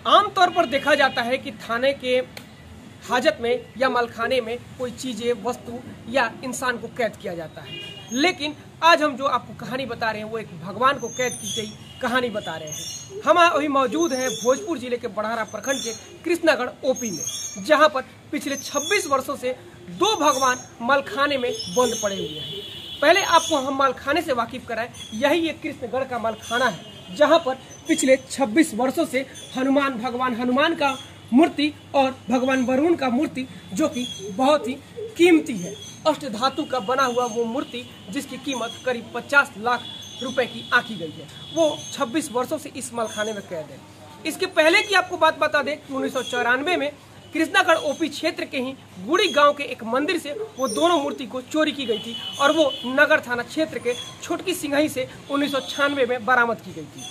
आमतौर पर देखा जाता है कि थाने के हाजत में या मलखाने में कोई चीज़ें, वस्तु या इंसान को कैद किया जाता है, लेकिन आज हम जो आपको कहानी बता रहे हैं वो एक भगवान को कैद की गई कहानी बता रहे हैं। हम अभी मौजूद हैं भोजपुर जिले के बड़हरा प्रखंड के कृष्णागढ़ ओपी में, जहां पर पिछले 26 वर्षों से 2 भगवान मलखाने में बंद पड़े हुए हैं। पहले आपको हम मलखाने से वाकिफ कराएं। यही ये कृष्णगढ़ का मलखाना है, जहां पर पिछले 26 वर्षों से भगवान हनुमान का मूर्ति और भगवान वरुण का मूर्ति, जो कि बहुत ही कीमती है, अष्ट धातु का बना हुआ वो मूर्ति जिसकी कीमत करीब 50 लाख रुपए की आंकी गई है, वो 26 वर्षों से इस मलखाने में कैद है। इसके पहले की आपको बात बता दें, 1994 में कृष्णागढ़ ओपी क्षेत्र के ही गुड़ी गांव के एक मंदिर से वो दोनों मूर्ति को चोरी की गई थी और वो नगर थाना क्षेत्र के छोटकी सिंघई से 1996 में बरामद की गई थी।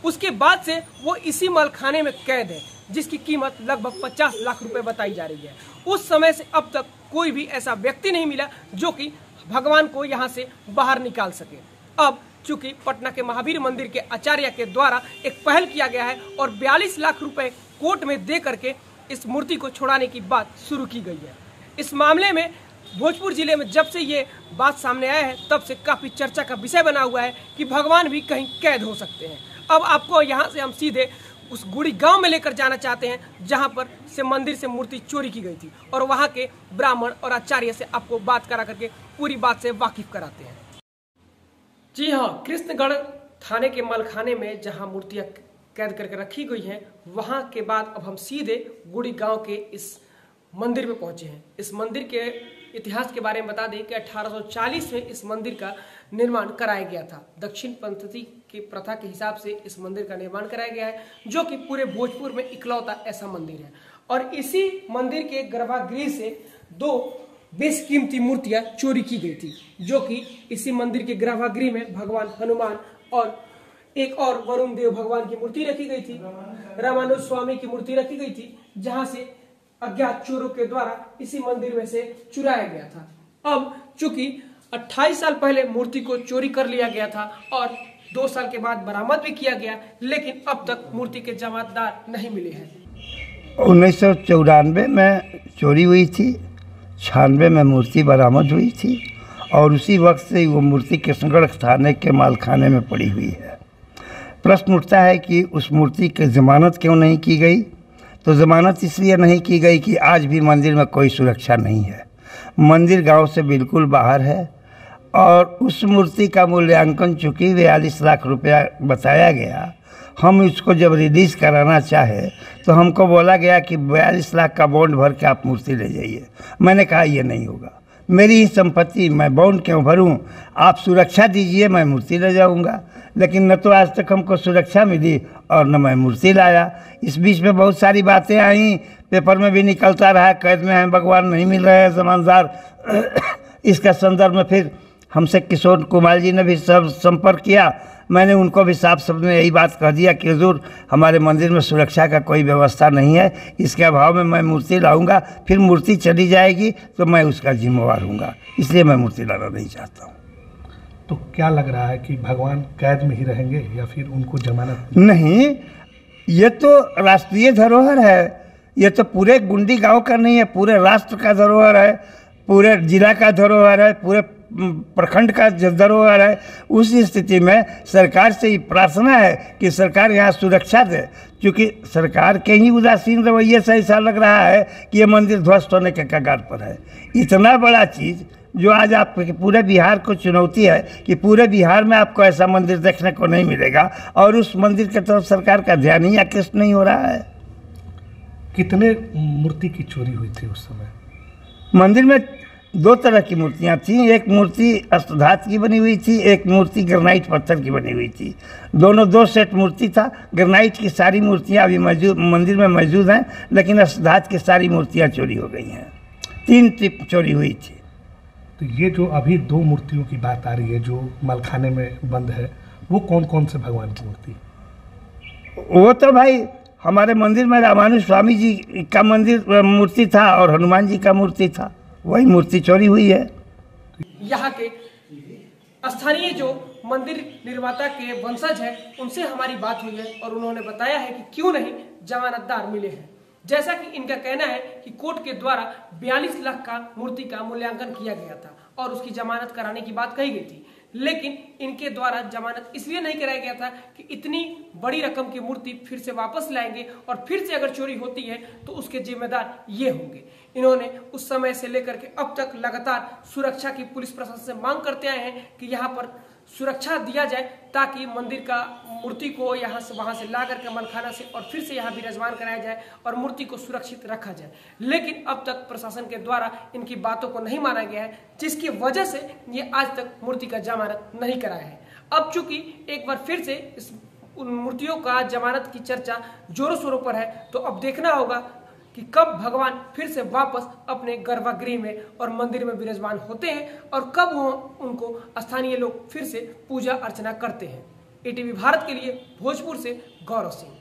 उसके बाद से वो इसी मलखाने में कैद है, जिसकी कीमत लगभग 50 लाख रुपए बताई जा रही है। उस समय से अब तक कोई भी ऐसा व्यक्ति नहीं मिला जो कि भगवान को यहाँ से बाहर निकाल सके। अब चूंकि पटना के महावीर मंदिर के आचार्य के द्वारा एक पहल किया गया है और 42 लाख रुपए कोर्ट में दे करके इस मूर्ति को छुड़ाने की बात शुरू की गई है। इस मामले में भोजपुर जिले में जब से ये बात सामने आया है, तब से काफी चर्चा का विषय बना हुआ है कि भगवान भी कहीं कैद हो सकते हैं। अब आपको यहाँ से हम सीधे उस गुड़ी गांव में लेकर जाना चाहते हैं, जहां पर से मंदिर से मूर्ति चोरी की गई थी, और वहां के ब्राह्मण और आचार्य से आपको बात करा करके पूरी बात से वाकिफ कराते हैं। जी हाँ, कृष्णगढ़ थाने के मलखाने में जहां मूर्तियां कैद करके रखी गई हैं, वहां के बाद अब हम सीधे गुड़ी गांव के इस मंदिर में पहुंचे हैं। इस मंदिर के इतिहास के बारे में बता दें कि 1840 में इस मंदिर का निर्माण कराया गया था। दक्षिण पंथी की प्रथा के हिसाब से इस मंदिर का निर्माण कराया गया है, जो कि पूरे भोजपुर में इकलौता ऐसा मंदिर है। और इसी मंदिर के गर्भगृह से 2 बेशकीमती मूर्तियां चोरी की गई थी, जो कि इसी मंदिर के गर्भगृह में भगवान हनुमान और एक और वरुण देव भगवान की मूर्ति रखी गई थी, रामानुज स्वामी की मूर्ति रखी गई थी, जहां से अज्ञात चोरों के द्वारा इसी मंदिर में से चुराया गया था। अब चूंकि 28 साल पहले मूर्ति को चोरी कर लिया गया था और 2 साल के बाद बरामद भी किया गया, लेकिन अब तक मूर्ति के जमातदार नहीं मिले हैं। 1994 में चोरी हुई थी, 96 में मूर्ति बरामद हुई थी और उसी वक्त से वो मूर्ति कृष्णगढ़ थाने के मालखाने में पड़ी हुई है। प्रश्न उठता है कि उस मूर्ति की जमानत क्यों नहीं की गई? तो जमानत इसलिए नहीं की गई कि आज भी मंदिर में कोई सुरक्षा नहीं है। मंदिर गांव से बिल्कुल बाहर है और उस मूर्ति का मूल्यांकन चूँकि 42 लाख रुपया बताया गया, हम इसको जब रिलीज़ कराना चाहे तो हमको बोला गया कि 42 लाख का बॉन्ड भर के आप मूर्ति ले जाइए। मैंने कहा ये नहीं होगा, मेरी ही संपत्ति, मैं बॉन्ड क्यों भरूं? आप सुरक्षा दीजिए, मैं मूर्ति ले जाऊंगा। लेकिन न तो आज तक हमको सुरक्षा मिली और न मैं मूर्ति लाया। इस बीच में बहुत सारी बातें आई, पेपर में भी निकलता रहा, कैद में हैं भगवान, नहीं मिल रहे हैं जमानतदार। इसका संदर्भ में फिर हमसे किशोर कुमार जी ने भी सब संपर्क किया। मैंने उनको भी साफ शब्द में यही बात कह दिया कि हुजूर हमारे मंदिर में सुरक्षा का कोई व्यवस्था नहीं है, इसके अभाव में मैं मूर्ति लाऊंगा, फिर मूर्ति चली जाएगी तो मैं उसका जिम्मेवार हूँगा, इसलिए मैं मूर्ति लाना नहीं चाहता हूँ। तो क्या लग रहा है कि भगवान कैद में ही रहेंगे या फिर उनको जमानत? नहीं, ये तो राष्ट्रीय धरोहर है, ये तो पूरे गुंडी गाँव का नहीं है, पूरे राष्ट्र का धरोहर है, पूरे जिला का धरोहर है, पूरे प्रखंड का धरोहर है। उस स्थिति में सरकार से ही प्रार्थना है कि सरकार यहाँ सुरक्षा दे, क्योंकि सरकार के ही उदासीन रवैये से ऐसा लग रहा है कि ये मंदिर ध्वस्त होने के कगार पर है। इतना बड़ा चीज़ जो आज आप पूरे बिहार को चुनौती है कि पूरे बिहार में आपको ऐसा मंदिर देखने को नहीं मिलेगा और उस मंदिर की तरफ सरकार का ध्यान ही आकृष्ट नहीं हो रहा है। कितने मूर्ति की चोरी हुई थी उस समय? मंदिर में 2 तरह की मूर्तियाँ थीं, एक मूर्ति अष्टधातु की बनी हुई थी, एक मूर्ति ग्रेनाइट पत्थर की बनी हुई थी। दोनों 2 सेट मूर्ति था। ग्रेनाइट की सारी मूर्तियाँ अभी मंदिर में मौजूद हैं, लेकिन अष्टधातु की सारी मूर्तियाँ चोरी हो गई हैं। 3 ट्रिप चोरी हुई थी। तो ये जो अभी 2 मूर्तियों की बात आ रही है जो मलखाने में बंद है, वो कौन कौन से भगवान की मूर्ति? वो तो भाई हमारे मंदिर में रामानुज स्वामी जी का मूर्ति था और हनुमान जी का मूर्ति था, वही मूर्ति चोरी हुई है। यहाँ के स्थानीय जो मंदिर निर्माता के वंशज हैं, उनसे हमारी बात हुई है और उन्होंने बताया है कि क्यों नहीं जमानतदार मिले हैं। जैसा कि इनका कहना है कि कोर्ट के द्वारा 42 लाख का मूर्ति का मूल्यांकन किया गया था और उसकी जमानत कराने की बात कही गई थी, लेकिन इनके द्वारा जमानत इसलिए नहीं कराया गया था कि इतनी बड़ी रकम की मूर्ति फिर से वापस लाएंगे और फिर से अगर चोरी होती है तो उसके जिम्मेदार ये होंगे। इन्होंने उस समय से लेकर के अब तक लगातार सुरक्षा की पुलिस प्रशासन से मांग करते आए हैं कि यहाँ पर सुरक्षा दिया जाए ताकि मंदिर का मूर्ति को यहाँ से वहाँ से ला करके मलखाना से और फिर से यहाँ विराजमान कराया जाए और मूर्ति को सुरक्षित रखा जाए। लेकिन अब तक प्रशासन के द्वारा इनकी बातों को नहीं माना गया है, जिसकी वजह से ये आज तक मूर्ति का जमानत नहीं कराया है। अब चूंकि एक बार फिर से इस उन मूर्तियों का जमानत की चर्चा जोरों शोरों पर है, तो अब देखना होगा कि कब भगवान फिर से वापस अपने गर्भगृह में और मंदिर में विराजमान होते हैं और कब वो उनको स्थानीय लोग फिर से पूजा अर्चना करते हैं। ATV भारत के लिए भोजपुर से गौरव सिंह।